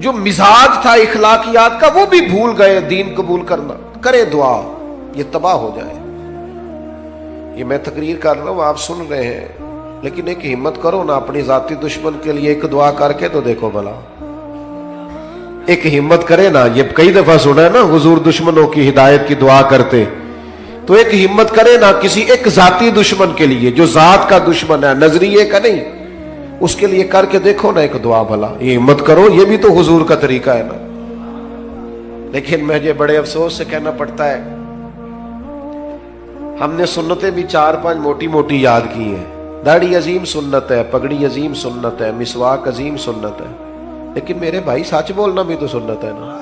جو مزاج تھا اخلاقیات کا وہ بھی بھول گئے دین قبول کرنا. کرے دعا یہ تباہ ہو جائے. یہ میں تقریر کر رہا ہوں، آپ سن رہے ہیں، لیکن ایک ہمت کرو نا اپنی ذاتی دشمن کے لیے ایک دعا کر کے تو دیکھو بھلا. ایک ہمت کرے نا، یہ کئی دفعہ سنا ہے نا حضور دشمنوں کی ہدایت کی دعا کرتے، تو ایک ہمت کرے نا کسی ایک ذاتی دشمن کے لیے جو ذات کا دشمن ہے، نظریے کا نہیں، اس کے لیے کر کے دیکھو نا ایک دعا بھلا. یہ ہمت کرو، یہ بھی تو حضور کا طریقہ ہے نا. لیکن مجھے بڑے افسوس سے کہنا پڑتا ہے ہم نے سنتیں بھی 4-5 موٹی موٹی یاد کی ہیں. داڑھی عظیم سنت ہے، پگڑی عظیم سنت ہے، مسواک عظیم سنت ہے، لیکن میرے بھائی سچ بولنا بھی تو سنت ہے نا،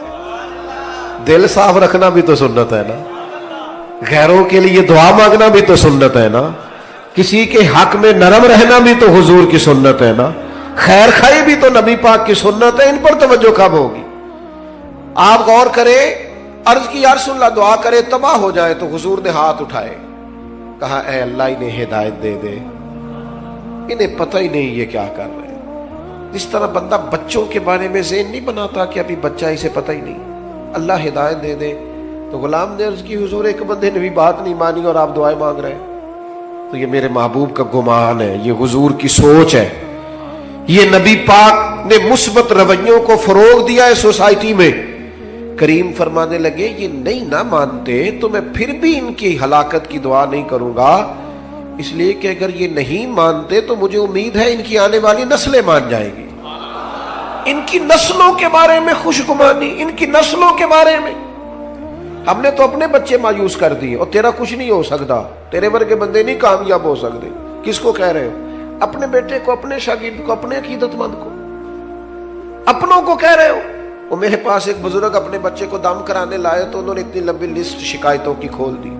دل صاف رکھنا بھی تو سنت ہے نا، غیروں کے لیے دعا مانگنا بھی تو سنت ہے نا، کسی کے حق میں نرم رہنا بھی تو حضور کی سنت ہے نا، خیر خائی بھی تو نبی پاک کی سنت ہے. ان پر توجہ کب ہوگی؟ آپ غور کریں. عرض کی یا رسول اللہ دعا کرے تباہ ہو جائے تو حضور نے ہاتھ اٹھائے، کہا اے اللہ انہیں ہدایت دے دے، انہیں پتہ ہی نہیں یہ کیا کر رہے ہیں. جس طرح بندہ بچوں کے بارے میں ذہن نہیں بناتا کہ ابھی بچہ اسے پتہ ہی نہیں، اللہ ہدایت دے دے. تو غلام نے عرض کی حضور ایک بندے نے بھی بات نہیں مانی اور آپ دعائیں مانگ رہے ہیں. تو یہ میرے محبوب کا گمان ہے، یہ حضور کی سوچ ہے، یہ نبی پاک نے مثبت رویوں کو فروغ دیا ہے سوسائٹی میں. کریم فرمانے لگے یہ نہیں نہ مانتے تو میں پھر بھی ان کی ہلاکت کی دعا نہیں کروں گا، اس لیے کہ اگر یہ نہیں مانتے تو مجھے امید ہے ان کی آنے والی نسلیں مان جائیں گی. ان کی نسلوں کے بارے میں خوشگمانی، ان کی نسلوں کے بارے میں. ہم نے تو اپنے بچے مایوس کر دیے، اور تیرا کچھ نہیں ہو سکتا، تیرے ورگے بندے نہیں کامیاب ہو سکتے. کس کو کہہ رہے ہو؟ اپنے بیٹے کو، اپنے شاگرد کو، اپنے عقیدت مند کو، اپنوں کو کہہ رہے ہو. وہ میرے پاس ایک بزرگ اپنے بچے کو دم کرانے لائے تو انہوں نے اتنی لمبی لسٹ شکایتوں کی کھول دی.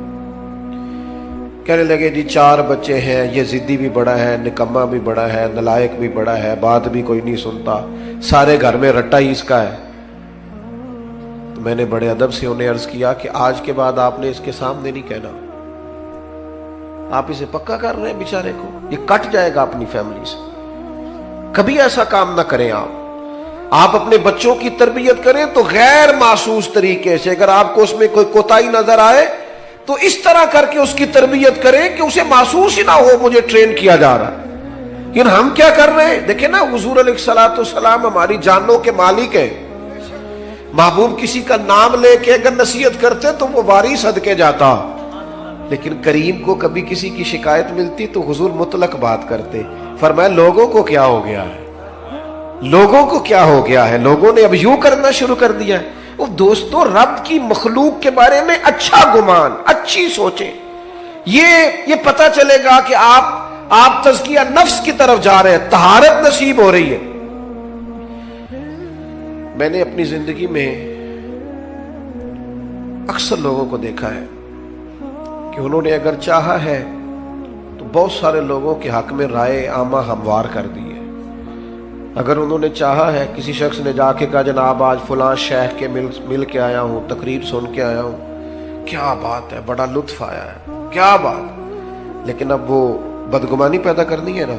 کہنے لگے جی 4 بچے ہیں، یہ ضدی بھی بڑا ہے، نکما بھی بڑا ہے، نلائق بھی بڑا ہے، بات بھی کوئی نہیں سنتا، سارے گھر میں رٹا ہی اس کا ہے. تو میں نے بڑے ادب سے انہیں عرض کیا کہ آج کے بعد آپ نے اس کے سامنے نہیں کہنا، آپ اسے پکا کر رہے ہیں بیچارے کو، یہ کٹ جائے گا اپنی فیملی سے. کبھی ایسا کام نہ کریں. آپ اپنے بچوں کی تربیت کریں تو غیر محسوس طریقے سے، اگر آپ کو اس میں کوئی کوتاہی نظر آئے تو اس طرح کر کے اس کی تربیت کریں کہ اسے محسوس ہی نہ ہو مجھے ٹرین کیا جا رہا ہے. لیکن ہم کیا کر رہے ہیں؟ دیکھیں نا، حضور علیہ الصلوۃ والسلام ہماری جانوں کے مالک ہیں. محبوب کسی کا نام لے کے اگر نصیحت کرتے تو وہ واری صدقے جاتا، لیکن کریم کو کبھی کسی کی شکایت ملتی تو حضور مطلق بات کرتے. فرمایا لوگوں کو کیا ہو گیا ہے، لوگوں کو کیا ہو گیا ہے، لوگوں نے اب یوں کرنا شروع کر دیا ہے. وہ دوستو رب کی مخلوق کے بارے میں اچھا گمان، اچھی سوچیں. یہ پتہ چلے گا کہ آپ تزکیہ نفس کی طرف جا رہے ہیں، طہارت نصیب ہو رہی ہے. میں نے اپنی زندگی میں اکثر لوگوں کو دیکھا ہے کہ انہوں نے اگر چاہا ہے تو بہت سارے لوگوں کے حق میں رائے عامہ ہموار کر دی ہے. اگر انہوں نے چاہا ہے، کسی شخص نے جا کے کہا جناب آج فلاں شیخ کے مل کے آیا ہوں، تقریر سن کے آیا ہوں، کیا بات ہے، بڑا لطف آیا ہے، کیا بات. لیکن اب وہ بدگمانی پیدا کرنی ہے نا،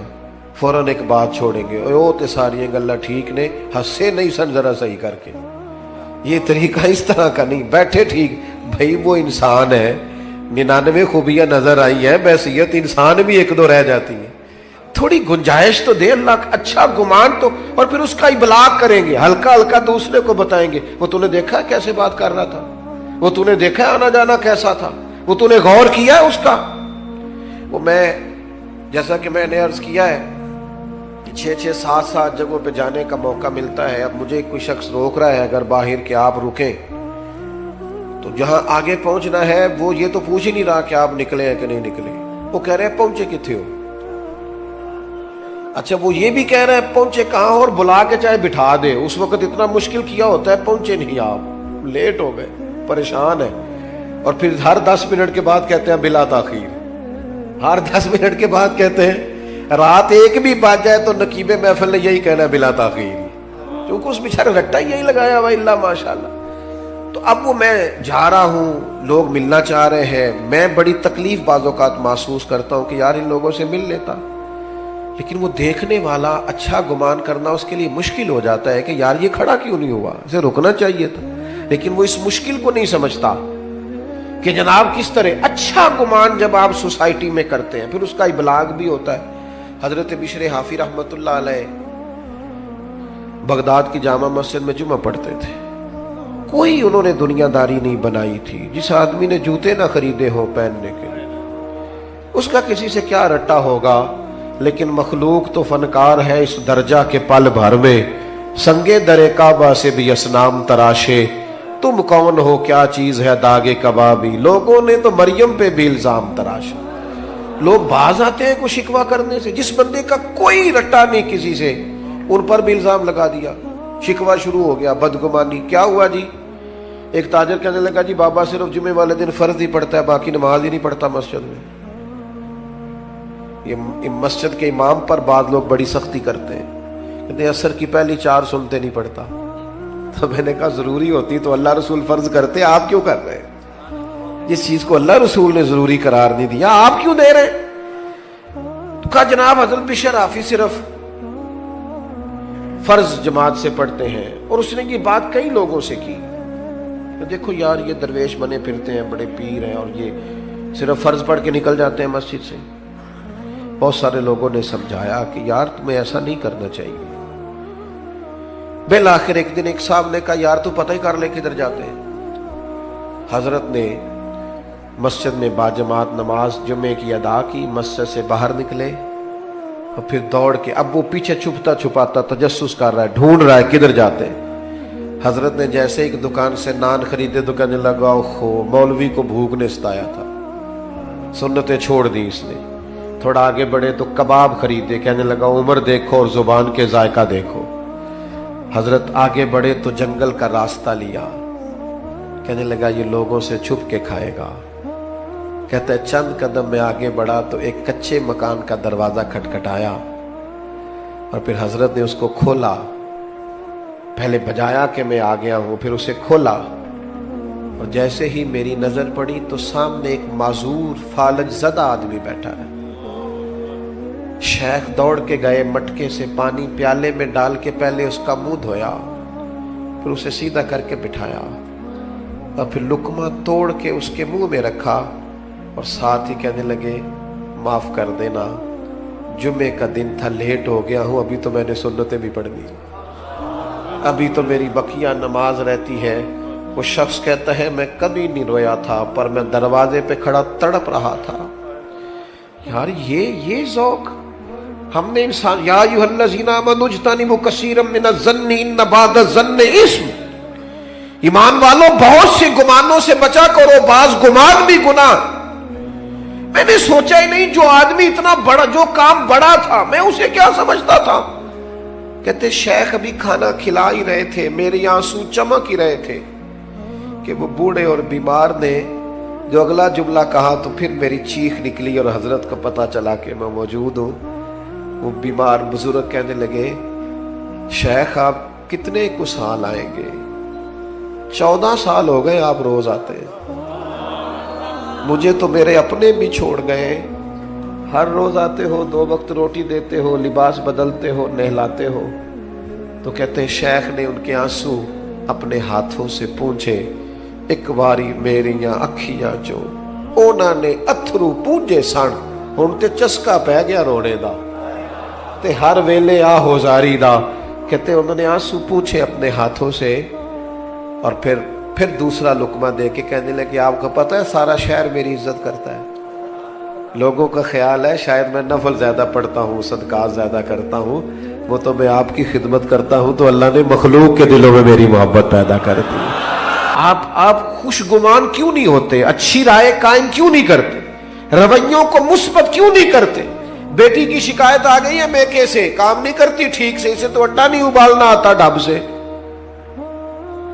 فوراً ایک بات چھوڑیں گے، او تے ساری گلا ٹھیک نے، ہنسے نہیں سن ذرا صحیح کر کے. یہ طریقہ اس طرح کا نہیں. بیٹھے ٹھیک، بھائی وہ انسان ہے، 99 خوبیاں نظر آئی ہیں، بحیثیت انسان بھی 1-2 رہ جاتی ہیں. تھوڑی گنجائش تو دے اللہ، اچھا گمان تو، اور پھر اس کا ابلاغ کریں گے، ہلکا ہلکا دوسرے کو بتائیں گے. وہ تو نے دیکھا کیسے بات کر رہا تھا، وہ تو نے دیکھا آنا جانا کیسا تھا، وہ تو نے غور کیا ہے اس کا. وہ میں جیسا کہ میں نے عرض کیا ہے 6-7 جگہوں پہ جانے کا موقع ملتا ہے. اب مجھے کوئی شخص روک رہا ہے اگر باہر کہ آپ رکیں، تو جہاں آگے پہنچنا ہے وہ یہ تو پوچھ ہی نہیں رہا کہ آپ نکلے ہیں کہ نہیں نکلے، وہ کہہ رہے ہیں پہنچے کتنے ہو. اچھا وہ یہ بھی کہہ رہے ہیں پہنچے کہاں، اور بلا کے چاہے بٹھا دے. اس وقت اتنا مشکل کیا ہوتا ہے، پہنچے نہیں آپ، لیٹ ہو گئے، پریشان ہے. اور پھر ہر 10 منٹ کے بعد کہتے ہیں بلا تاخیر، ہر 10 منٹ کے بعد کہتے ہیں. رات 1 بھی بج جائے تو نقیب محفل نے یہی کہنا ہے بلا تاخیر، کیونکہ اس بیچارے رٹا یہی لگایا ہوا اللہ ماشاءاللہ. تو اب وہ میں جا رہا ہوں، لوگ ملنا چاہ رہے ہیں، میں بڑی تکلیف بعض اوقات محسوس کرتا ہوں کہ یار ان لوگوں سے مل لیتا، لیکن وہ دیکھنے والا اچھا گمان کرنا اس کے لیے مشکل ہو جاتا ہے کہ یار یہ کھڑا کیوں نہیں ہوا، اسے رکنا چاہیے تھا. لیکن وہ اس مشکل کو نہیں سمجھتا کہ جناب کس طرح اچھا گمان جب آپ سوسائٹی میں کرتے ہیں پھر اس کا ابلاغ بھی ہوتا ہے. حضرت بشر حافی رحمت اللہ علیہ بغداد کی جامع مسجد میں جمعہ پڑھتے تھے. کوئی انہوں نے دنیا داری نہیں بنائی تھی. جس آدمی نے جوتے نہ خریدے ہوں پہننے کے لیے اس کا کسی سے کیا رٹا ہوگا، لیکن مخلوق تو فنکار ہے اس درجہ کے پل بھر میں. سنگے در کعبہ سے بھی اسنام تراشے، تم کون ہو کیا چیز ہے داغے کبابی. لوگوں نے تو مریم پہ بھی الزام تراشا. لوگ باز آتے ہیں کوئی شکوہ کرنے سے، جس بندے کا کوئی رٹا نہیں کسی سے ان پر بھی الزام لگا دیا. شکوہ شروع ہو گیا، بدگمانی. کیا ہوا جی؟ ایک تاجر کہنے لگا جی بابا صرف جمعے والے دن فرض ہی پڑھتا ہے، باقی نماز ہی نہیں پڑھتا مسجد میں. یہ مسجد کے امام پر بعض لوگ بڑی سختی کرتے ہیں، کہتے ہیں عصر کی پہلی 4 سنتے نہیں پڑھتا. تو میں نے کہا ضروری ہوتی تو اللہ رسول فرض کرتے، آپ کیوں کر رہے ہیں؟ جس چیز کو اللہ رسول نے ضروری قرار نہیں دیا آپ کیوں دے رہے ہیں؟ تو کہا جناب حضرت بشر حافی صرف فرض جماعت سے پڑھتے ہیں. اور اس نے یہ بات کئی لوگوں سے کی کہ دیکھو یار یہ درویش بنے پھرتے ہیں، بڑے پیر ہیں، اور یہ صرف فرض پڑھ کے نکل جاتے ہیں مسجد سے. بہت سارے لوگوں نے سمجھایا کہ یار تمہیں ایسا نہیں کرنا چاہیے. بالآخر ایک دن ایک صاحب نے کہا یار تو پتہ ہی کر لے کدھر جاتے ہیں. حضرت نے مسجد میں باجماعت نماز جمعے کی ادا کی، مسجد سے باہر نکلے اور پھر دوڑ کے، اب وہ پیچھے چھپتا چھپاتا تجسس کر رہا ہے، ڈھونڈ رہا ہے کدھر جاتے ہیں. حضرت نے جیسے ایک دکان سے نان خریدے تو کہنے لگا اوہو مولوی کو بھوک نے ستایا تھا، سنتیں چھوڑ دی اس نے. تھوڑا آگے بڑھے تو کباب خریدے، کہنے لگا عمر دیکھو اور زبان کے ذائقہ دیکھو. حضرت آگے بڑھے تو جنگل کا راستہ لیا، کہنے لگا یہ لوگوں سے چھپ کے کھائے گا. کہتا ہے چند قدم میں آگے بڑھا تو ایک کچے مکان کا دروازہ کھٹکھٹایا اور پھر حضرت نے اس کو کھولا. پہلے بجایا کہ میں آ گیا ہوں، پھر اسے کھولا اور جیسے ہی میری نظر پڑی تو سامنے ایک معذور فالج زدہ آدمی بیٹھا ہے. شیخ دوڑ کے گئے، مٹکے سے پانی پیالے میں ڈال کے پہلے اس کا منہ دھویا، پھر اسے سیدھا کر کے بٹھایا اور پھر لقمہ توڑ کے اس کے منہ میں رکھا اور ساتھ ہی کہنے لگے معاف کر دینا، جمعے کا دن تھا، لیٹ ہو گیا ہوں، ابھی تو میں نے سنتیں بھی پڑھنی، ابھی تو میری بقیہ نماز رہتی ہے. وہ شخص کہتا ہے میں کبھی نہیں رویا تھا پر میں دروازے پہ کھڑا تڑپ رہا تھا. یار یہ ذوق ہم نے انسان، یا ایھا الذین آمنوا اجتنبوا کثیرا من الظن ان بعض الظن اثم. ایمان والو بہت سے گمانوں سے بچا کرو، بعض گمان بھی گناہ. میں نے سوچا ہی نہیں جو آدمی اتنا بڑا، جو کام بڑا تھا میں اسے کیا سمجھتا تھا. کہتے شیخ ابھی کھانا کھلا ہی رہے تھے، میرے آنسو چمک ہی رہے تھے کہ وہ بوڑھے اور بیمار نے جو اگلا جملہ کہا تو پھر میری چیخ نکلی اور حضرت کو پتا چلا کہ میں موجود ہوں. وہ بیمار بزرگ کہنے لگے شیخ آپ کتنے کو سال آئیں گے؟ 14 سال ہو گئے آپ روز آتے ہیں، مجھے تو میرے اپنے بھی چھوڑ گئے. ہر روز آتے ہو، 2 وقت روٹی دیتے ہو، لباس بدلتے ہو، نہلاتے ہو. تو کہتے ہیں شیخ نے ان کے آنسو اپنے ہاتھوں سے پونچھے، ایک باری میریاں اکھیاں جو اونا نے اتھرو پونجے سن، ہن تے چسکا پہ گیا رونے دا تے ہر ویلے آ ہوزاری دا. کہتے انہوں نے آنسو پونچھے اپنے ہاتھوں سے اور پھر دوسرا لقمہ دے کے کہنے لگے آپ کو پتہ ہے سارا شہر میری عزت کرتا ہے، لوگوں کا خیال ہے شاید میں نفل زیادہ پڑھتا ہوں، صدقات زیادہ کرتا ہوں، وہ تو میں آپ کی خدمت کرتا ہوں تو اللہ نے مخلوق کے دلوں میں میری محبت پیدا کر دی. آپ خوش گمان کیوں نہیں ہوتے؟ اچھی رائے قائم کیوں نہیں کرتے؟ رویوں کو مثبت کیوں نہیں کرتے؟ بیٹی کی شکایت آ گئی ہے میکے سے، کام نہیں کرتی ٹھیک سے، اسے تو اٹا نہیں ابالنا آتا ڈب سے.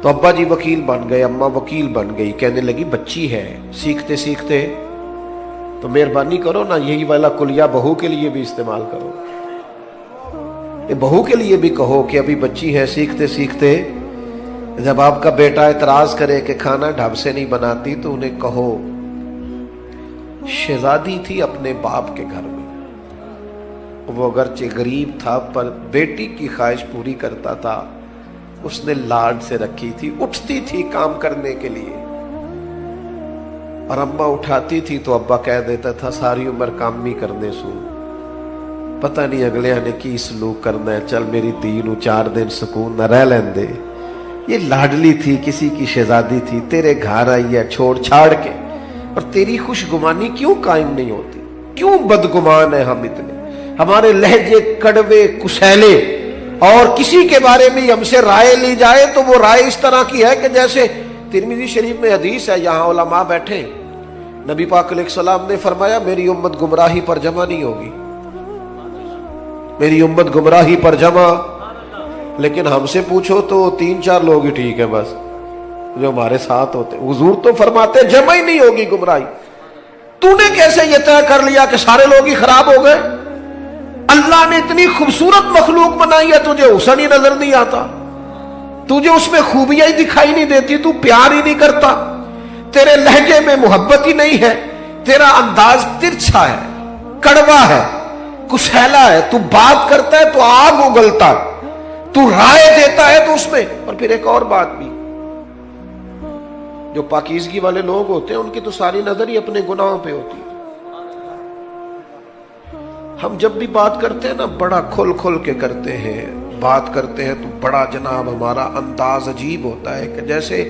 تو ابا جی وکیل بن گئے، اماں وکیل بن گئی. کہنے لگی بچی ہے، سیکھتے سیکھتے تو مہربانی کرو نا یہی والا کلیہ بہو کے لیے بھی استعمال کرو. یہ بہو کے لیے بھی کہو کہ ابھی بچی ہے، سیکھتے سیکھتے جب آپ کا بیٹا اعتراض کرے کہ کھانا ڈھب سے نہیں بناتی تو انہیں کہو شہزادی تھی اپنے باپ کے گھر میں، وہ اگرچہ غریب تھا پر بیٹی کی خواہش پوری کرتا تھا. اس نے لاڈ سے رکھی تھی, اٹھتی تھی کام کرنے کے لیے, اور اماں اٹھاتی تھی تو ابا کہہ دیتا تھا ساری عمر کام نہیں کرنے سو, پتہ نہیں اگلے نے کی سلوک کرنا ہے, چل میری دھی نو 4 دن سکون نہ رہ لین دے. یہ لاڈلی تھی, کسی کی شہزادی تھی, تیرے گھر آئی ہے چھوڑ چھاڑ کے, اور تیری خوش گمانی کیوں قائم نہیں ہوتی؟ کیوں بدگمان ہے ہم اتنے؟ ہمارے لہجے کڑوے کسیلے, اور کسی کے بارے میں ہم سے رائے لی جائے تو وہ رائے اس طرح کی ہے کہ جیسے ترمذی شریف میں حدیث ہے, یہاں علماء بیٹھے, نبی پاک علیہ السلام نے فرمایا میری امت گمراہی پر جمع نہیں ہوگی, میری امت گمراہی پر جمع. لیکن ہم سے پوچھو تو 3-4 لوگ ہی ٹھیک ہے بس جو ہمارے ساتھ ہوتے. حضور تو فرماتے جمع ہی نہیں ہوگی گمراہی. تو نے کیسے یہ طے کر لیا کہ سارے لوگ ہی خراب ہو گئے؟ اللہ نے اتنی خوبصورت مخلوق بنائی ہے, تجھے حسن ہی نظر نہیں آتا, تجھے اس میں خوبیاں ہی دکھائی نہیں دیتی, تو پیار ہی نہیں کرتا, تیرے لہجے میں محبت ہی نہیں ہے, تیرا انداز ترچھا ہے, کڑوا ہے, کسیلا ہے, تو بات کرتا ہے تو آگ اگلتا ہے, تو رائے دیتا ہے تو اس میں. اور پھر ایک اور بات بھی, جو پاکیزگی والے لوگ ہوتے ہیں ان کی تو ساری نظر ہی اپنے گناہوں پہ ہوتی ہے. ہم جب بھی بات کرتے ہیں نا بڑا کھل کھل کے کرتے ہیں, بات کرتے ہیں تو بڑا جناب ہمارا انداز عجیب ہوتا ہے کہ جیسے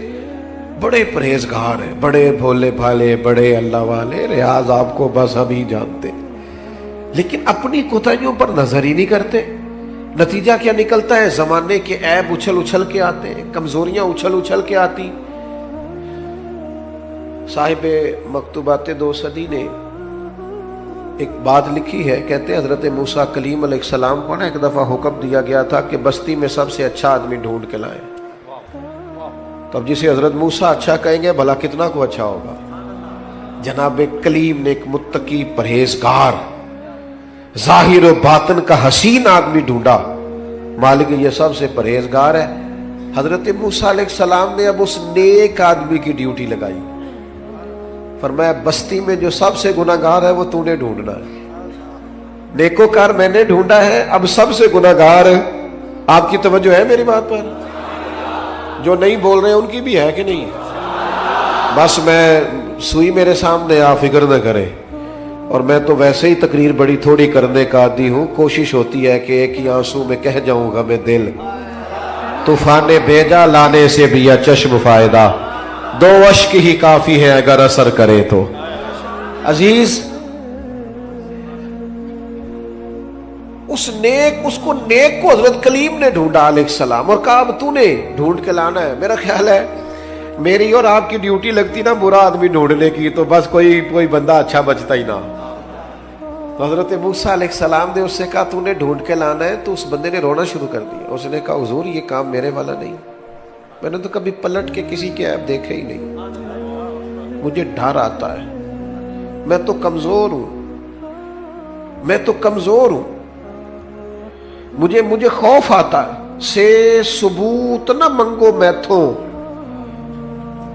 بڑے پرہیزگار ہیں, بڑے بھولے بھالے, بڑے اللہ والے, ریاض آپ کو بس ہم ہی جانتے, لیکن اپنی کوتاہیوں پر نظر ہی نہیں کرتے. نتیجہ کیا نکلتا ہے؟ زمانے کے عیب اچھل اچھل کے آتے ہیں, کمزوریاں اچھل اچھل کے آتی. صاحب مکتوبات 2 صدی نے ایک بات لکھی ہے, کہتے ہیں حضرت موسیٰ کلیم علیہ السلام کو نا ایک دفعہ حکم دیا گیا تھا کہ بستی میں سب سے اچھا آدمی ڈھونڈ کے لائیں. تو اب جسے حضرت موسیٰ اچھا کہیں گے بھلا کتنا کو اچھا ہوگا. جناب کلیم نے ایک متقی پرہیزگار ظاہر و باطن کا حسین آدمی ڈھونڈا, مالک یہ سب سے پرہیزگار ہے. حضرت موسیٰ علیہ السلام نے اب اس نیک آدمی کی ڈیوٹی لگائی, فرمایا بستی میں جو سب سے گناہگار ہے وہ تو نے ڈھونڈنا ہے. نیکوکار میں نے ڈھونڈا ہے, اب سب سے گناہگار آپ کی توجہ ہے میری بات پر؟ جو نہیں بول رہے ان کی بھی ہے کہ نہیں؟ بس میں سوئی میرے سامنے, آپ فکر نہ کریں, اور میں تو ویسے ہی تقریر بڑی تھوڑی کرنے کا عادی ہوں, کوشش ہوتی ہے کہ ایک ہی آنسو میں کہہ جاؤں گا میں دل, طوفان بھیجا لانے سے بھی یا چشم فائدہ, 2 اشک ہی کافی ہے اگر اثر کرے تو. عزیز اس کو حضرت کلیم نے ڈھونڈا علیہ السلام, اور کہا اب تو نے ڈھونڈ کے لانا ہے. میرا خیال ہے میری اور آپ کی ڈیوٹی لگتی نا برا آدمی ڈھونڈنے کی تو بس کوئی بندہ اچھا بچتا ہی نہ. تو حضرت موسیٰ علیہ السلام نے اس سے کہا تو نے ڈھونڈ کے لانا ہے, تو اس بندے نے رونا شروع کر دیا. اس نے کہا حضور یہ کام میرے والا نہیں, میں نے تو کبھی پلٹ کے کسی کے عیب دیکھے ہی نہیں, مجھے ڈر آتا ہے, میں تو کمزور ہوں, مجھے خوف آتا ہے. سے ثبوت نہ منگو میتھوں,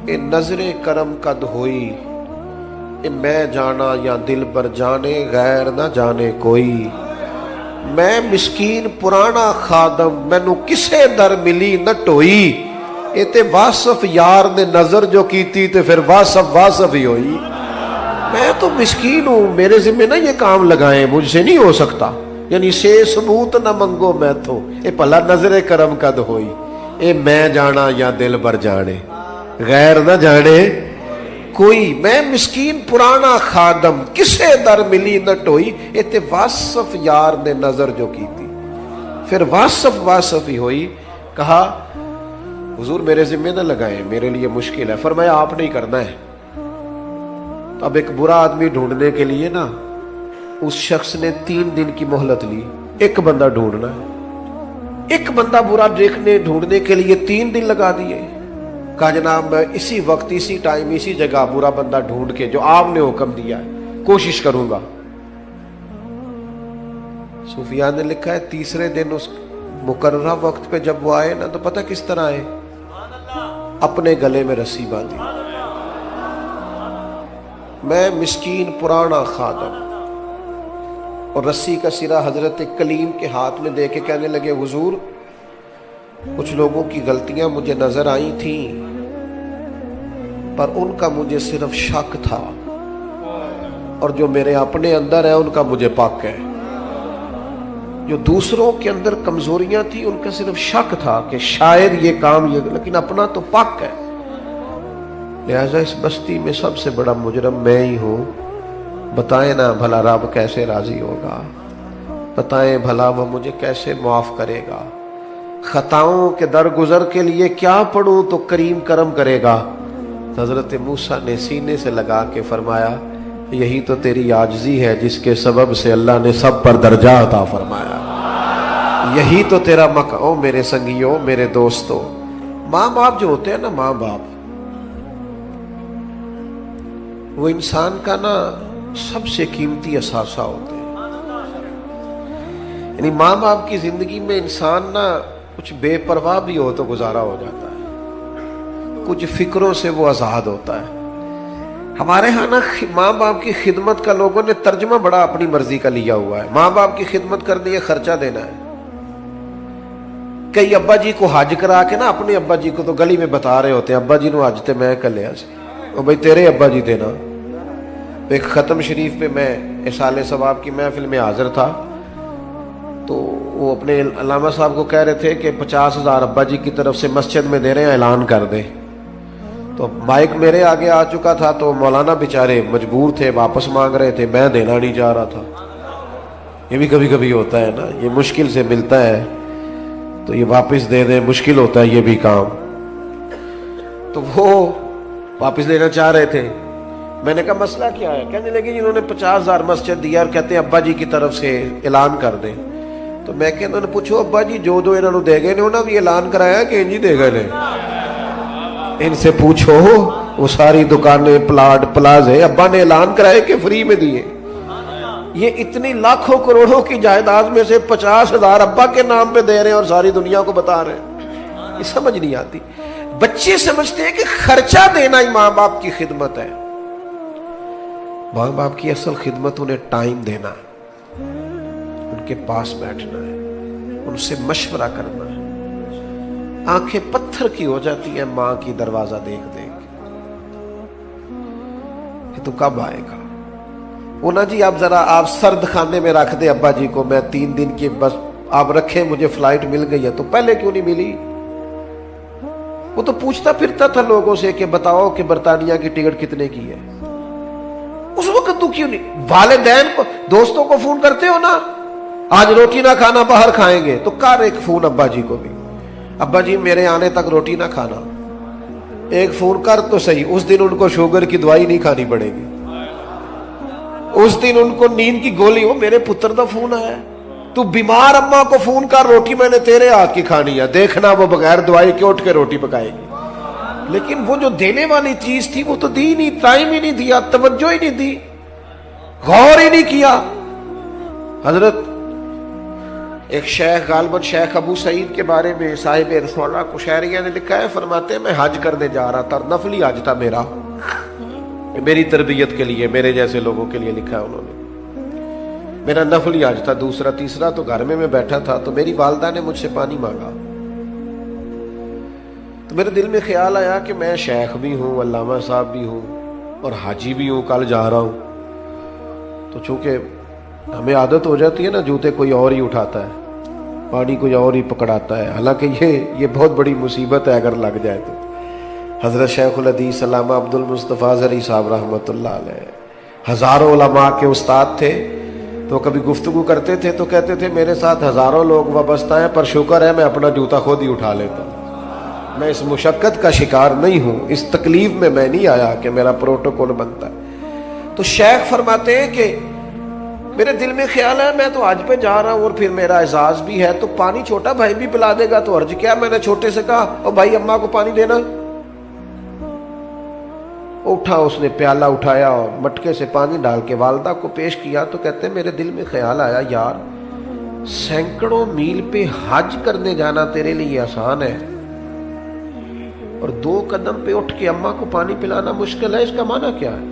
اے نظر کرم قد ہوئی, اے میں جانا یا دل بر جانے غیر نہ جانے کوئی. میں مسکین پرانا خادم, مینوں کسے در ملی نہ ٹوئی, اے تے واصف یار نے نظر جو کیتی تے پھر واصف ہی ہوئی. میں تو مسکین ہوں, میرے ذمہ نہ یہ کام لگائیں, مجھ سے نہیں ہو سکتا. یعنی سے ثبوت نہ منگو میں تو, اے پلا نظر کرم قد ہوئی, اے میں جانا یا دل بر جانے غیر نہ جانے کوئی. میں مسکین پرانا خادم, کسے در ملی نہ ٹوئی, اے تے واصف یار نے نظر جو کی تھی پھر واصف ہی ہوئی. کہا حضور میرے ذمہ نہ لگائیں, میرے لیے مشکل ہے. فرمایا آپ نہیں کرنا ہے. اب ایک برا آدمی ڈھونڈنے کے لیے نا اس شخص نے 3 دن کی مہلت لی, ایک بندہ ڈھونڈنا ہے. ایک بندہ برا ڈھونڈنے کے لیے 3 دن لگا دیے. کہا جناب میں اسی وقت اسی ٹائم اسی جگہ برا بندہ ڈھونڈ کے جو آپ نے حکم دیا ہے کوشش کروں گا. صوفیان نے لکھا ہے 3 دن اس مقررہ وقت پہ جب وہ آئے نا تو پتہ کس طرح آئے, اپنے گلے میں رسی باندھی. میں مسکین پرانا خادم, اور رسی کا سرا حضرت کلیم کے ہاتھ میں دے کے کہنے لگے حضور کچھ لوگوں کی غلطیاں مجھے نظر آئی تھیں پر ان کا مجھے صرف شک تھا، اور جو میرے اپنے اندر ہے ان کا مجھے پاک ہے۔ جو دوسروں کے اندر کمزوریاں تھیں ان کا صرف شک تھا کہ شاید یہ کام یہ، لیکن اپنا تو پاک ہے۔ لہذا اس بستی میں سب سے بڑا مجرم میں ہی ہوں، بتائیں نا بھلا رب کیسے راضی ہوگا، بتائیں بھلا وہ مجھے کیسے معاف کرے گا، خطاؤں کے درگزر کے لیے کیا پڑھوں تو کریم کرم کرے گا۔ حضرت موسیٰ نے سینے سے لگا کے فرمایا یہی تو تیری عاجزی ہے جس کے سبب سے اللہ نے سب پر درجہ عطا فرمایا، یہی تو تیرا مقام۔ میرے سنگیوں، میرے دوستوں، ماں باپ جو ہوتے ہیں نا، ماں باپ وہ انسان کا نا سب سے قیمتی اثاثہ ہوتے ہیں۔ یعنی ماں باپ کی زندگی میں انسان نا کچھ بے پرواہ بھی ہو تو گزارا ہو جاتا ہے، کچھ فکروں سے وہ آزاد ہوتا ہے۔ ہمارے ہاں نا ماں باپ کی خدمت کا لوگوں نے ترجمہ بڑا اپنی مرضی کا لیا ہوا ہے۔ ماں باپ کی خدمت کرنی ہے، خرچہ دینا ہے۔ کئی ابا جی کو حج کرا کے نا اپنے ابا جی کو تو گلی میں بتا رہے ہوتے ہیں ابا جی نو حج تے میں کر لیا سی، اور بھائی تیرے ابا جی تھے نا۔ ایک ختم شریف پہ میں اصالِ ثواب کی محفل میں حاضر تھا، تو وہ اپنے علامہ صاحب کو کہہ رہے تھے کہ 50,000 ابا جی کی طرف سے مسجد میں دے رہے ہیں، اعلان کر دیں۔ تو مائک میرے آگے آ چکا تھا تو مولانا بیچارے مجبور تھے، واپس مانگ رہے تھے، میں دینا نہیں چاہ رہا تھا۔ یہ بھی کبھی کبھی ہوتا ہے نا، یہ مشکل سے ملتا ہے تو یہ واپس دے دیں، مشکل ہوتا ہے یہ بھی کام۔ تو وہ واپس لینا چاہ رہے تھے، میں نے کہا مسئلہ کیا ہے؟ کہنے لگے جنہوں نے 50,000 مسجد دیا اور کہتے ہیں ابا جی کی طرف سے اعلان کر دیں۔ تو میں کہ انہوں نے پوچھو ابا جی جو انہوں نے دے گئے نے انہوں نے بھی اعلان کرایا کہ انجی دے گئے نے؟ ان سے پوچھو وہ ساری دکانیں، پلاٹ، پلازے ابا نے اعلان کرائے کہ فری میں دیے۔ یہ اتنی لاکھوں کروڑوں کی جائیداد میں سے 50,000 ابا کے نام پہ دے رہے ہیں اور ساری دنیا کو بتا رہے ہیں، یہ سمجھ نہیں آتی۔ بچے سمجھتے ہیں کہ خرچہ دینا ہی ماں باپ کی خدمت ہے۔ ماں باپ کی اصل خدمت انہیں ٹائم دینا ہے، ان کے پاس بیٹھنا ہے، ان سے مشورہ کرنا ہے۔ آنکھیں پتھر کی ہو جاتی ہیں ماں کی دروازہ دیکھ دیکھ کہ تو کب آئے گا۔ وہ نا جی آپ ذرا آپ سرد خانے میں رکھ دے ابا جی کو، میں 3 دن کی بس آپ رکھیں، مجھے فلائٹ مل گئی ہے۔ تو پہلے کیوں نہیں ملی؟ وہ تو پوچھتا پھرتا تھا لوگوں سے کہ بتاؤ کہ برطانیہ کی ٹکٹ کتنے کی ہے۔ اس وقت تو کیوں نہیں؟ والدین کو، دوستوں کو فون کرتے ہو نا، آج روٹی نہ کھانا باہر کھائیں گے، تو کر ایک فون ابا جی کو بھی، ابا جی میرے آنے تک روٹی نہ کھانا، ایک فون کر تو صحیح۔ اس دن ان کو شوگر کی دوائی نہیں کھانی پڑے گی، اس دن ان کو نیند کی گولی ہو، میرے پتر دا فون آیا، تو بیمار اماں کو فون کر، روٹی میں نے تیرے ہاتھ کی کھانی ہے، دیکھنا وہ بغیر دوائی کے اٹھ کے روٹی پکائے گی۔ لیکن وہ جو دینے والی چیز تھی وہ تو دی نہیں، ٹائم ہی نہیں دیا، توجہ ہی نہیں دی، غور ہی نہیں کیا۔ حضرت ایک شیخ، غالباً شیخ ابو سعید کے بارے میں صاحب رسولہ قشیریہ نے لکھا ہے، فرماتے ہیں میں حج کرنے جا رہا تھا، نفلی حج تھا میرا، میری تربیت کے لیے، میرے جیسے لوگوں کے لیے لکھا ہے انہوں نے، میرا نفلی حج تھا، دوسرا تیسرا تو گھر میں بیٹھا تھا، تو میری والدہ نے مجھ سے پانی مانگا، تو میرے دل میں خیال آیا کہ میں شیخ بھی ہوں، علامہ صاحب بھی ہوں اور حاجی بھی ہوں، کل جا رہا ہوں، تو چونکہ ہمیں عادت ہو جاتی ہے نا جوتے کوئی اور ہی اٹھاتا ہے، پانی کوئی اور ہی پکڑاتا ہے، حالانکہ یہ بہت بڑی مصیبت ہے اگر لگ جائے تو۔ حضرت شیخ الحدیث علامہ عبد المصطفیٰ زرعی صاحب رحمۃ اللہ علیہ ہزاروں علماء کے استاد تھے، تو کبھی گفتگو کرتے تھے تو کہتے تھے میرے ساتھ ہزاروں لوگ وابستہ ہیں پر شکر ہے میں اپنا جوتا خود ہی اٹھا لیتا ہوں، میں اس مشقت کا شکار نہیں ہوں، اس تکلیف میں نہیں آیا کہ میرا پروٹوکول بنتا ہے۔ تو شیخ فرماتے ہیں کہ میرے دل میں خیال ہے میں تو حج پہ جا رہا ہوں اور پھر میرا اعزاز بھی ہے، تو پانی چھوٹا بھائی بھی پلا دے گا تو حرج کیا؟ میں نے چھوٹے سے کہا اور بھائی اماں کو پانی دینا، اٹھا، اس نے پیالہ اٹھایا اور مٹکے سے پانی ڈال کے والدہ کو پیش کیا، تو کہتے ہیں میرے دل میں خیال آیا یار سینکڑوں میل پہ حج کرنے جانا تیرے لیے آسان ہے اور 2 قدم پہ اٹھ کے اماں کو پانی پلانا مشکل ہے، اس کا معنی کیا ہے؟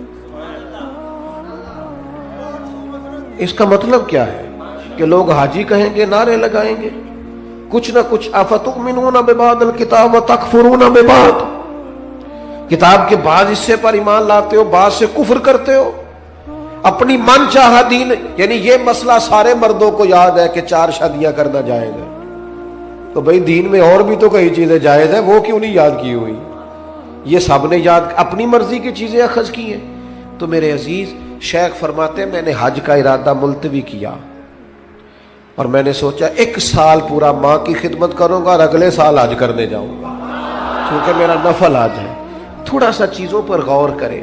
اس کا مطلب کیا ہے کہ لوگ حاجی کہیں گے، نعرے لگائیں گے، کچھ نہ کچھ افتؤمنون ببعض الکتاب وتکفرون ببعض، کتاب کے بعض حصے پر ایمان لاتے ہو، بعض سے کفر کرتے ہو، اپنی من چاہا دین. یعنی یہ مسئلہ سارے مردوں کو یاد ہے کہ 4 شادیاں کرنا جائز ہے، تو بھئی دین میں اور بھی تو کئی چیزیں جائز ہیں، وہ کیوں نہیں یاد کی ہوئی؟ یہ سب نے یاد اپنی مرضی کی چیزیں اخذ کی ہیں. تو میرے عزیز شیخ فرماتے ہیں میں نے حج کا ارادہ ملتوی کیا اور میں نے سوچا 1 سال پورا ماں کی خدمت کروں گا اور اگلے سال حج کرنے جاؤں گا، کیونکہ میرا نفل حج ہے. تھوڑا سا چیزوں پر غور کریں.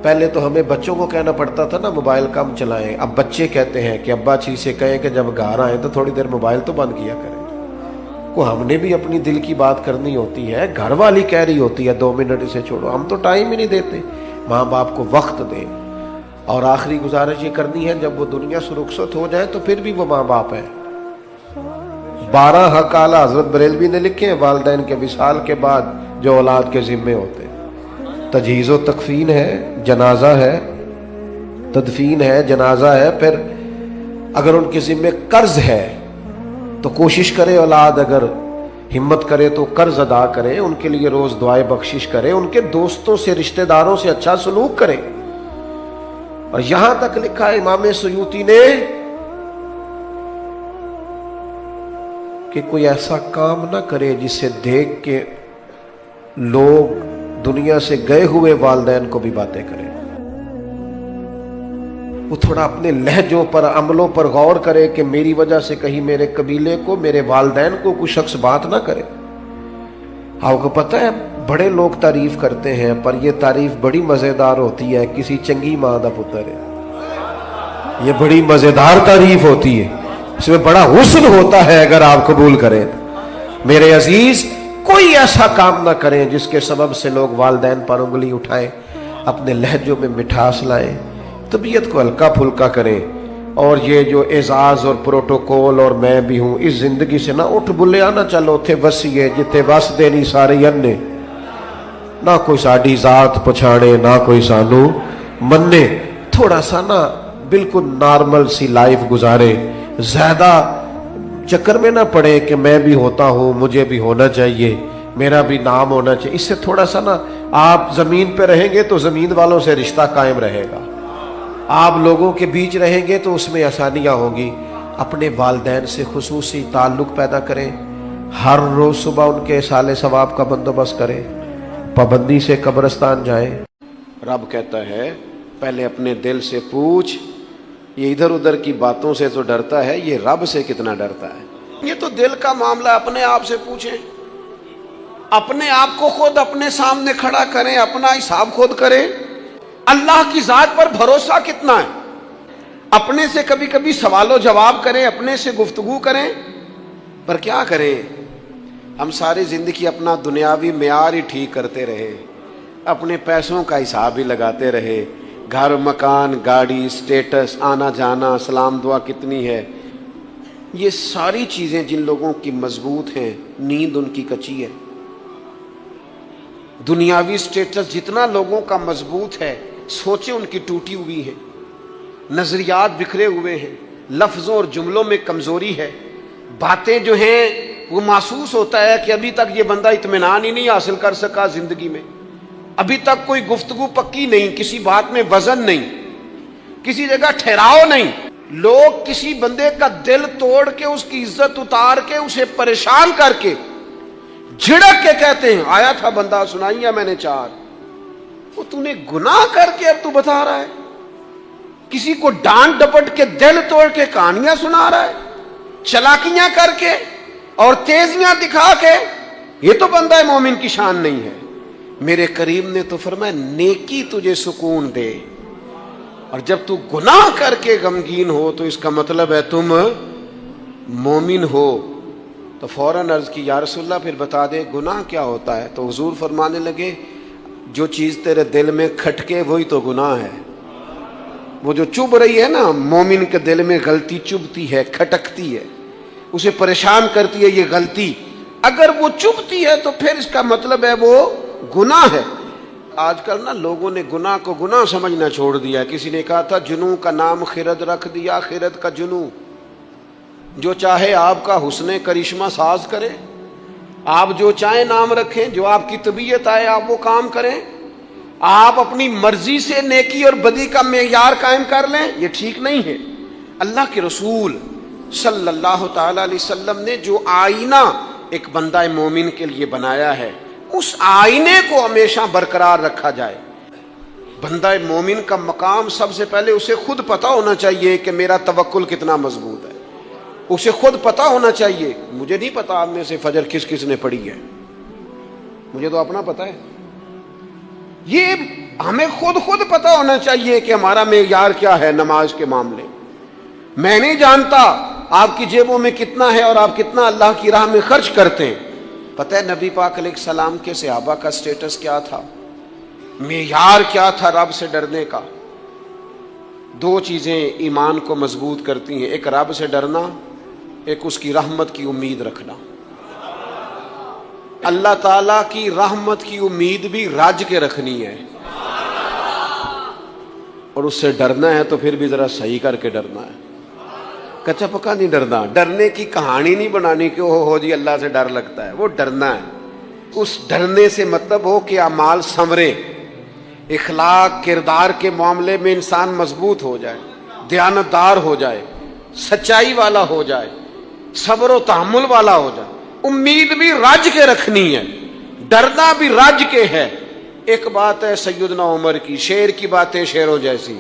پہلے تو ہمیں بچوں کو کہنا پڑتا تھا نا موبائل کم چلائیں، اب بچے کہتے ہیں کہ ابا چیز سے کہیں کہ جب گھر آئیں تو تھوڑی دیر موبائل تو بند کیا کریں. کو ہم نے بھی اپنی دل کی بات کرنی ہوتی ہے، گھر والی کہہ رہی ہوتی ہے 2 منٹ اسے چھوڑو، ہم تو ٹائم ہی نہیں دیتے. ماں باپ کو وقت دیں. اور آخری گزارش یہ کرنی ہے جب وہ دنیا سے رخصت ہو جائے تو پھر بھی وہ ماں باپ ہیں. 12 حق اعلیٰ حضرت بریلوی نے لکھے ہیں والدین کے وصال کے بعد جو اولاد کے ذمے ہوتے ہیں. تجہیز و تکفین ہے، جنازہ ہے، تدفین ہے، جنازہ ہے. پھر اگر ان کے ذمے قرض ہے تو کوشش کرے اولاد اگر ہمت کرے تو قرض ادا کرے، ان کے لیے روز دعائے بخشش کرے، ان کے دوستوں سے رشتہ داروں سے اچھا سلوک کرے. اور یہاں تک لکھا ہے امام سیوطی نے کہ کوئی ایسا کام نہ کرے جس سے دیکھ کے لوگ دنیا سے گئے ہوئے والدین کو بھی باتیں کریں. وہ تھوڑا اپنے لہجوں پر، عملوں پر غور کرے کہ میری وجہ سے کہیں میرے قبیلے کو، میرے والدین کو کوئی شخص بات نہ کرے. آپ کو پتہ ہے بڑے لوگ تعریف کرتے ہیں پر یہ تعریف بڑی مزیدار ہوتی ہے. کسی چنگی ماں دا پتر ہے، یہ بڑی مزیدار تعریف ہوتی ہے، اس میں بڑا حسن ہوتا ہے اگر آپ قبول کریں. میرے عزیز کوئی ایسا کام نہ کریں جس کے سبب سے لوگ والدین پر انگلی اٹھائیں. اپنے لہجوں میں مٹھاس لائیں، طبیعت کو ہلکا پھلکا کریں. اور یہ جو اعزاز اور پروٹوکول اور میں بھی ہوں اس زندگی سے نہ اٹھ بلیا نہ چلو تھے وسیع جتے وس دینی سارے انے، نہ کوئی ساڈی ذات پچھاڑے نہ کوئی سانو مننے. تھوڑا سا نا بالکل نارمل سی لائف گزارے، زیادہ چکر میں نہ پڑے کہ میں بھی ہوتا ہوں، مجھے بھی ہونا چاہیے، میرا بھی نام ہونا چاہیے. اس سے تھوڑا سا نا آپ زمین پہ رہیں گے تو زمین والوں سے رشتہ قائم رہے گا، آپ لوگوں کے بیچ رہیں گے تو اس میں آسانیاں ہوں گی. اپنے والدین سے خصوصی تعلق پیدا کریں، ہر روز صبح ان کے اصالِ ثواب کا بندوبست کریں، پابندی سے قبرستان جائیں. رب کہتا ہے پہلے اپنے دل سے پوچھ، یہ ادھر ادھر کی باتوں سے تو ڈرتا ہے، یہ رب سے کتنا ڈرتا ہے. یہ تو دل کا معاملہ، اپنے آپ سے پوچھیں، اپنے آپ کو خود اپنے سامنے کھڑا کریں، اپنا حساب خود کریں. اللہ کی ذات پر بھروسہ کتنا ہے؟ اپنے سے کبھی کبھی سوال و جواب کریں، اپنے سے گفتگو کریں. پر کیا کریں، ہم ساری زندگی اپنا دنیاوی معیار ہی ٹھیک کرتے رہے، اپنے پیسوں کا حساب ہی لگاتے رہے، گھر مکان گاڑی سٹیٹس آنا جانا سلام دعا کتنی ہے. یہ ساری چیزیں جن لوگوں کی مضبوط ہیں نیند ان کی کچی ہے. دنیاوی سٹیٹس جتنا لوگوں کا مضبوط ہے سوچیں ان کی ٹوٹی ہوئی ہیں، نظریات بکھرے ہوئے ہیں، لفظوں اور جملوں میں کمزوری ہے، باتیں جو ہیں وہ محسوس ہوتا ہے کہ ابھی تک یہ بندہ اطمینان ہی نہیں حاصل کر سکا زندگی میں، ابھی تک کوئی گفتگو پکی نہیں، کسی بات میں وزن نہیں، کسی جگہ ٹھہراؤ نہیں. لوگ کسی بندے کا دل توڑ کے اس کی عزت اتار کے اسے پریشان کر کے جھڑک کے کہتے ہیں آیا تھا بندہ سنائی ہے میں نے 4. وہ تو نے گناہ کر کے اب تو بتا رہا ہے، کسی کو ڈانٹ ڈپٹ کے دل توڑ کے کہانیاں سنا رہا ہے، چلاکیاں کر کے اور تیزیاں دکھا کے. یہ تو بندہ مومن کی شان نہیں ہے. میرے کریم نے تو فرمایا نیکی تجھے سکون دے، اور جب تو گناہ کر کے غمگین ہو تو اس کا مطلب ہے تم مومن ہو. تو فوراً عرض کی یا رسول اللہ پھر بتا دے گناہ کیا ہوتا ہے. تو حضور فرمانے لگے جو چیز تیرے دل میں کھٹکے وہی تو گناہ ہے. وہ جو چبھ رہی ہے نا، مومن کے دل میں غلطی چبھتی ہے، کھٹکتی ہے، اسے پریشان کرتی ہے یہ غلطی. اگر وہ چبھتی ہے تو پھر اس کا مطلب ہے وہ گناہ ہے. آج کل نا لوگوں نے گناہ کو گناہ سمجھنا چھوڑ دیا. کسی نے کہا تھا جنوں کا نام خرد رکھ دیا, خرد کا جنوں. جو چاہے آپ کا حسن کرشمہ ساز کرے, آپ جو چاہیں نام رکھیں, جو آپ کی طبیعت آئے آپ وہ کام کریں, آپ اپنی مرضی سے نیکی اور بدی کا معیار قائم کر لیں, یہ ٹھیک نہیں ہے. اللہ کے رسول صلی اللہ تعالی علیہ وسلم نے جو آئینہ ایک بندہ مومن کے لیے بنایا ہے, اس آئینے کو ہمیشہ برقرار رکھا جائے. بندہ مومن کا مقام سب سے پہلے اسے خود پتا ہونا چاہیے کہ میرا توکل کتنا مضبوط ہے. اسے خود پتا ہونا چاہیے. مجھے نہیں پتا آپ میں سے فجر کس کس نے پڑھی ہے, مجھے تو اپنا پتا ہے. یہ ہمیں خود پتا ہونا چاہیے کہ ہمارا معیار کیا ہے نماز کے معاملے. میں نہیں جانتا آپ کی جیبوں میں کتنا ہے اور آپ کتنا اللہ کی راہ میں خرچ کرتے ہیں. پتہ ہے نبی پاک علیہ السلام کے صحابہ کا سٹیٹس کیا تھا, معیار کیا تھا رب سے ڈرنے کا. دو چیزیں ایمان کو مضبوط کرتی ہیں, ایک رب سے ڈرنا, ایک اس کی رحمت کی امید رکھنا. اللہ تعالیٰ کی رحمت کی امید بھی رج کے رکھنی ہے, اور اس سے ڈرنا ہے تو پھر بھی ذرا صحیح کر کے ڈرنا ہے. کچا پکا نہیں ڈرنا. ڈرنے کی کہانی نہیں بنانی کہ ہو جی اللہ سے ڈر لگتا ہے, وہ ڈرنا ہے. اس ڈرنے سے مطلب ہو کہ اعمال سنورے, اخلاق کردار کے معاملے میں انسان مضبوط ہو جائے, دیانتدار ہو جائے, سچائی والا ہو جائے, صبر و تحمل والا ہو جائے. امید بھی رج کے رکھنی ہے, ڈرنا بھی رج کے ہے. ایک بات ہے سیدنا عمر کی, شیر کی باتیں شیروں جیسی.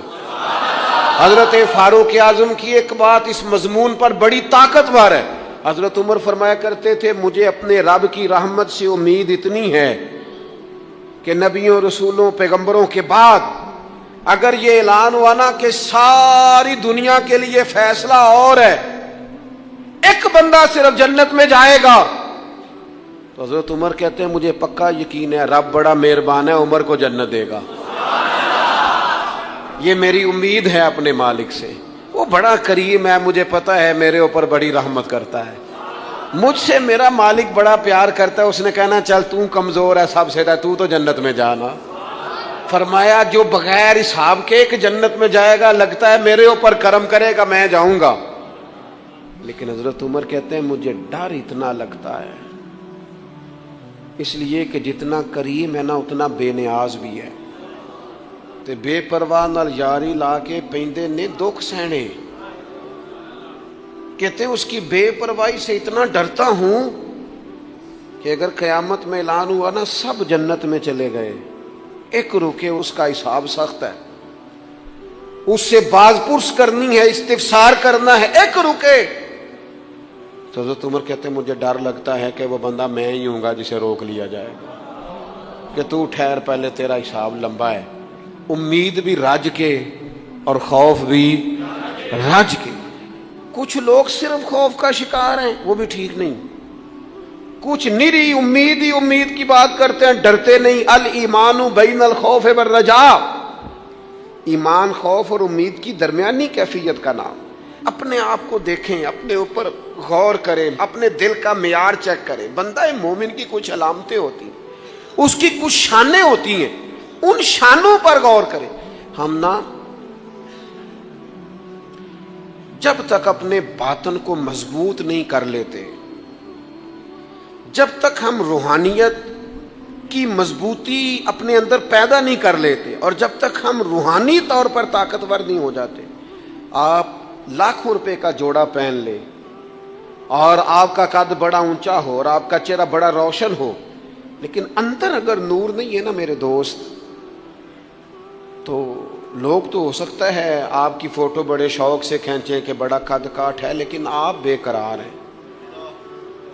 حضرت فاروق اعظم کی ایک بات اس مضمون پر بڑی طاقتور ہے. حضرت عمر فرمایا کرتے تھے مجھے اپنے رب کی رحمت سے امید اتنی ہے کہ نبیوں رسولوں پیغمبروں کے بعد اگر یہ اعلان ہوا نا کہ ساری دنیا کے لیے فیصلہ اور ہے, ایک بندہ صرف جنت میں جائے گا, تو حضرت عمر کہتے ہیں مجھے پکا یقین ہے رب بڑا مہربان ہے, عمر کو جنت دے گا. یہ میری امید ہے اپنے مالک سے, وہ بڑا کریم ہے, مجھے پتا ہے میرے اوپر بڑی رحمت کرتا ہے, مجھ سے میرا مالک بڑا پیار کرتا ہے. اس نے کہنا چل تو کمزور ہے سب سے, تو جنت میں جانا. فرمایا جو بغیر حساب کے ایک جنت میں جائے گا, لگتا ہے میرے اوپر کرم کرے گا میں جاؤں گا. لیکن حضرت عمر کہتے ہیں مجھے ڈر اتنا لگتا ہے, اس لیے کہ جتنا کریم ہے نا اتنا بے نیاز بھی ہے. تے بے پرواہ نال یاری لا کے پیندے نے دکھ سہنے. کہتے ہیں اس کی بے پرواہی سے اتنا ڈرتا ہوں کہ اگر قیامت میں اعلان ہوا نا سب جنت میں چلے گئے, ایک رکے اس کا حساب سخت ہے, اس سے باز پرس کرنی ہے, استفسار کرنا ہے, ایک رکے. تو حضرت عمر کہتے ہیں مجھے ڈر لگتا ہے کہ وہ بندہ میں ہی ہوں گا جسے روک لیا جائے گا کہ تو ٹھہر پہلے تیرا حساب لمبا ہے. امید بھی رج کے اور خوف بھی رج کے. کچھ لوگ صرف خوف کا شکار ہیں, وہ بھی ٹھیک نہیں. کچھ نری امید ہی امید کی بات کرتے ہیں, ڈرتے نہیں. الایمان بین الخوف والرجاء, ایمان خوف اور امید کی درمیانی کیفیت کا نام. اپنے آپ کو دیکھیں, اپنے اوپر غور کریں, اپنے دل کا معیار چیک کریں. بندہ مومن کی کچھ علامتیں ہوتی ہیں, اس کی کچھ شانیں ہوتی ہیں, ان شانوں پر غور کریں. ہم نا جب تک اپنے باطن کو مضبوط نہیں کر لیتے, جب تک ہم روحانیت کی مضبوطی اپنے اندر پیدا نہیں کر لیتے, اور جب تک ہم روحانی طور پر طاقتور نہیں ہو جاتے, آپ لاکھوں روپے کا جوڑا پہن لے اور آپ کا قد بڑا اونچا ہو اور آپ کا چہرہ بڑا روشن ہو, لیکن اندر اگر نور نہیں ہے نا میرے دوست, تو لوگ تو ہو سکتا ہے آپ کی فوٹو بڑے شوق سے کھینچیں کہ بڑا قد کاٹ ہے, لیکن آپ بے قرار ہیں.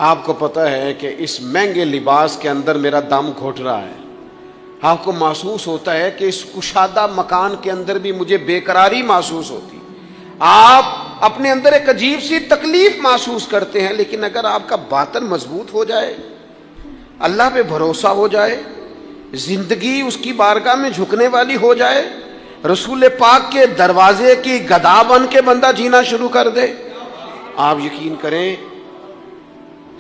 آپ کو پتہ ہے کہ اس مہنگے لباس کے اندر میرا دم گھٹ رہا ہے. آپ کو محسوس ہوتا ہے کہ اس کشادہ مکان کے اندر بھی مجھے بے قراری محسوس ہوتی. آپ اپنے اندر ایک عجیب سی تکلیف محسوس کرتے ہیں. لیکن اگر آپ کا باطن مضبوط ہو جائے, اللہ پہ بھروسہ ہو جائے, زندگی اس کی بارگاہ میں جھکنے والی ہو جائے, رسول پاک کے دروازے کی گدا بن کے بندہ جینا شروع کر دے, آپ یقین کریں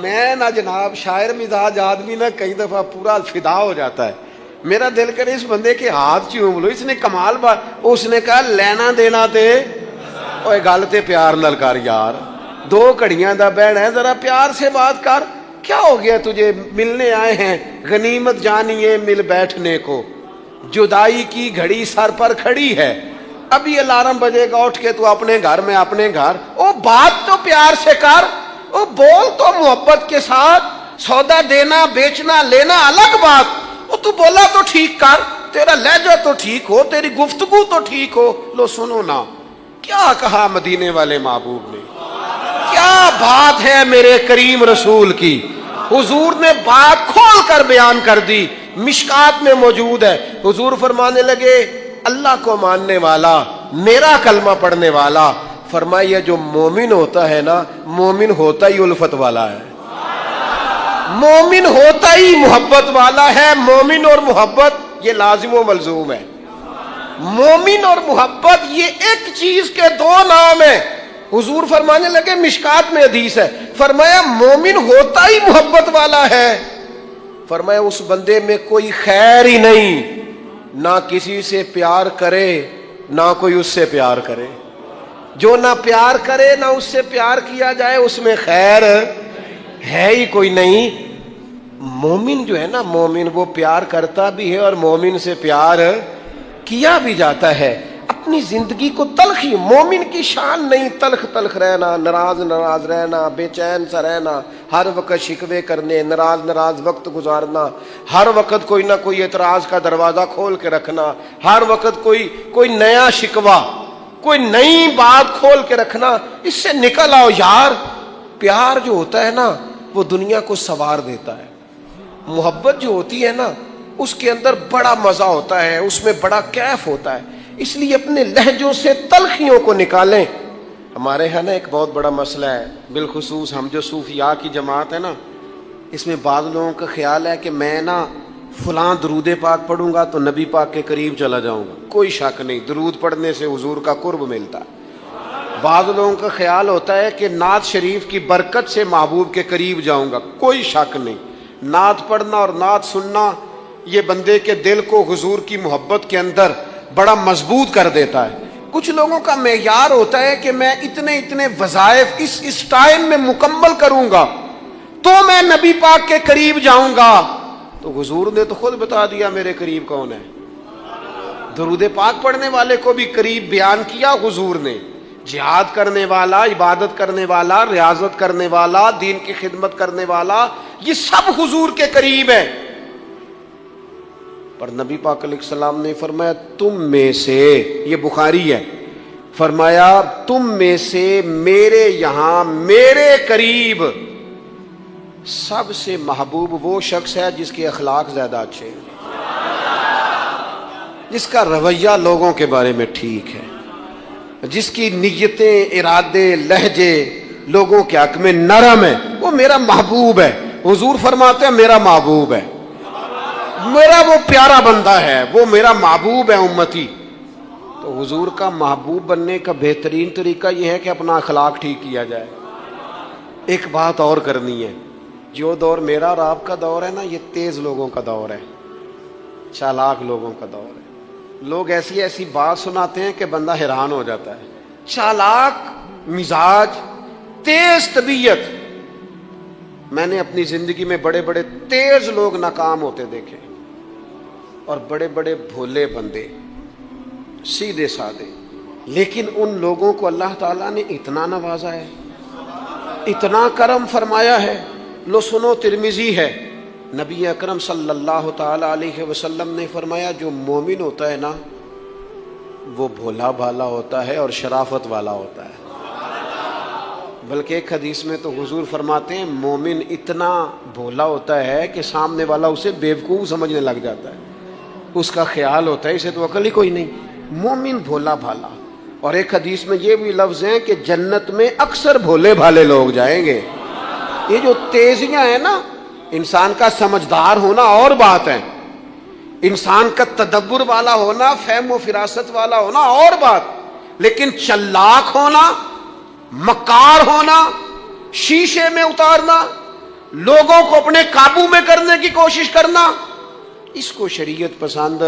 میں نہ جناب شاعر مزاج آدمی نہ کئی دفعہ پورا فدا ہو جاتا ہے. میرا دل کرے اس بندے کے ہاتھ چوم لو. اس نے کمال بات, اس نے کہا لینا دینا تے اوے گل تے پیار نال کر یار, 2 گھڑیاں دا بہن ہے, ذرا پیار سے بات کر. کیا ہو گیا تجھے, ملنے آئے ہیں, غنیمت جانی ہے مل بیٹھنے کو, جدائی کی گھڑی سر پر کھڑی ہے, ابھی الارم بجے گا اٹھ کے تو اپنے گھر میں اپنے گھر. او بات تو پیار سے کر, او بول تو محبت کے ساتھ. سودا دینا بیچنا لینا الگ بات, او تو بولا تو ٹھیک کر, تیرا لہجہ تو ٹھیک ہو, تیری گفتگو تو ٹھیک ہو. لو سنو نا کیا کہا مدینے والے محبوب نے, کیا بات ہے میرے کریم رسول کی. حضور نے بات کھول کر بیان کر دی, مشکات میں موجود ہے. حضور فرمانے لگے اللہ کو ماننے والا, میرا کلمہ پڑھنے والا, فرمایا جو مومن ہوتا ہے نا, مومن ہوتا ہی الفت والا ہے, مومن ہوتا ہی محبت والا ہے. مومن اور محبت یہ لازم و ملزوم ہے. مومن اور محبت یہ ایک چیز کے 2 نام ہیں. حضور فرمانے لگے, مشکات میں حدیث ہے, فرمایا مومن ہوتا ہی محبت والا ہے. فرمایا اس بندے میں کوئی خیر ہی نہیں, نہ کسی سے پیار کرے نہ کوئی اس سے پیار کرے. جو نہ پیار کرے نہ اس سے پیار کیا جائے, اس میں خیر ہے ہی کوئی نہیں. مومن جو ہے نا, مومن وہ پیار کرتا بھی ہے اور مومن سے پیار کیا بھی جاتا ہے. اپنی زندگی کو تلخی, مومن کی شان نہیں تلخ تلخ رہنا, ناراض ناراض رہنا, بے چین سا رہنا, ہر وقت شکوے کرنے, ناراض وقت گزارنا, ہر وقت کوئی نہ کوئی اعتراض کا دروازہ کھول کے رکھنا, ہر وقت کوئی نیا شکوہ, کوئی نئی بات کھول کے رکھنا. اس سے نکل آؤ یار. پیار جو ہوتا ہے نا وہ دنیا کو سنوار دیتا ہے. محبت جو ہوتی ہے نا اس کے اندر بڑا مزہ ہوتا ہے, اس میں بڑا کیف ہوتا ہے. اس لیے اپنے لہجوں سے تلخیوں کو نکالیں. ہمارے ہاں نا ایک بہت بڑا مسئلہ ہے, بالخصوص ہم جو صوفیاء کی جماعت ہے نا, اس میں بعض لوگوں کا خیال ہے کہ میں نا فلاں درود پاک پڑھوں گا تو نبی پاک کے قریب چلا جاؤں گا. کوئی شک نہیں, درود پڑھنے سے حضور کا قرب ملتا ہے. بعض لوگوں کا خیال ہوتا ہے کہ نعت شریف کی برکت سے محبوب کے قریب جاؤں گا. کوئی شک نہیں, نعت پڑھنا اور نعت سننا یہ بندے کے دل کو حضور کی محبت کے اندر بڑا مضبوط کر دیتا ہے. کچھ لوگوں کا معیار ہوتا ہے کہ میں اتنے وظائف اس ٹائم میں مکمل کروں گا تو میں نبی پاک کے قریب جاؤں گا. تو حضور نے تو خود بتا دیا میرے قریب کون ہے. درود پاک پڑھنے والے کو بھی قریب بیان کیا حضور نے. جہاد کرنے والا, عبادت کرنے والا, ریاضت کرنے والا, دین کی خدمت کرنے والا, یہ سب حضور کے قریب ہے. پر نبی پاک علیہ السلام نے فرمایا تم میں سے, یہ بخاری ہے, فرمایا تم میں سے میرے یہاں میرے قریب سب سے محبوب وہ شخص ہے جس کے اخلاق زیادہ اچھے ہیں, جس کا رویہ لوگوں کے بارے میں ٹھیک ہے, جس کی نیتیں, ارادے, لہجے لوگوں کے حق میں نرم ہے, وہ میرا محبوب ہے. حضور فرماتے ہیں میرا محبوب ہے, میرا وہ پیارا بندہ ہے, وہ میرا محبوب ہے امتی. تو حضور کا محبوب بننے کا بہترین طریقہ یہ ہے کہ اپنا اخلاق ٹھیک کیا جائے. ایک بات اور کرنی ہے, جو دور میرا اور آپ کا دور ہے نا, یہ تیز لوگوں کا دور ہے, چالاک لوگوں کا دور ہے. لوگ ایسی بات سناتے ہیں کہ بندہ حیران ہو جاتا ہے. چالاک مزاج, تیز طبیعت. میں نے اپنی زندگی میں بڑے بڑے تیز لوگ ناکام ہوتے دیکھے, اور بڑے بڑے بھولے بندے, سیدھے سادے. لیکن ان لوگوں کو اللہ تعالیٰ نے اتنا نوازا ہے, اتنا کرم فرمایا ہے. لو سنو, ترمذی ہے, نبی اکرم صلی اللہ تعالی علیہ وسلم نے فرمایا جو مومن ہوتا ہے نا وہ بھولا بھالا ہوتا ہے اور شرافت والا ہوتا ہے. بلکہ ایک حدیث میں تو حضور فرماتے ہیں مومن اتنا بھولا ہوتا ہے کہ سامنے والا اسے بیوقوف سمجھنے لگ جاتا ہے. اس کا خیال ہوتا ہے اسے تو عقل ہی کوئی نہیں. مومن بھولا بھالا. اور ایک حدیث میں یہ بھی لفظ ہیں کہ جنت میں اکثر بھولے بھالے لوگ جائیں گے. یہ جو تیزیاں ہیں نا, انسان کا سمجھدار ہونا اور بات ہے, انسان کا تدبر والا ہونا, فہم و فراست والا ہونا اور بات, لیکن چلاک ہونا, مکار ہونا, شیشے میں اتارنا, لوگوں کو اپنے قابو میں کرنے کی کوشش کرنا، اس کو شریعت پسند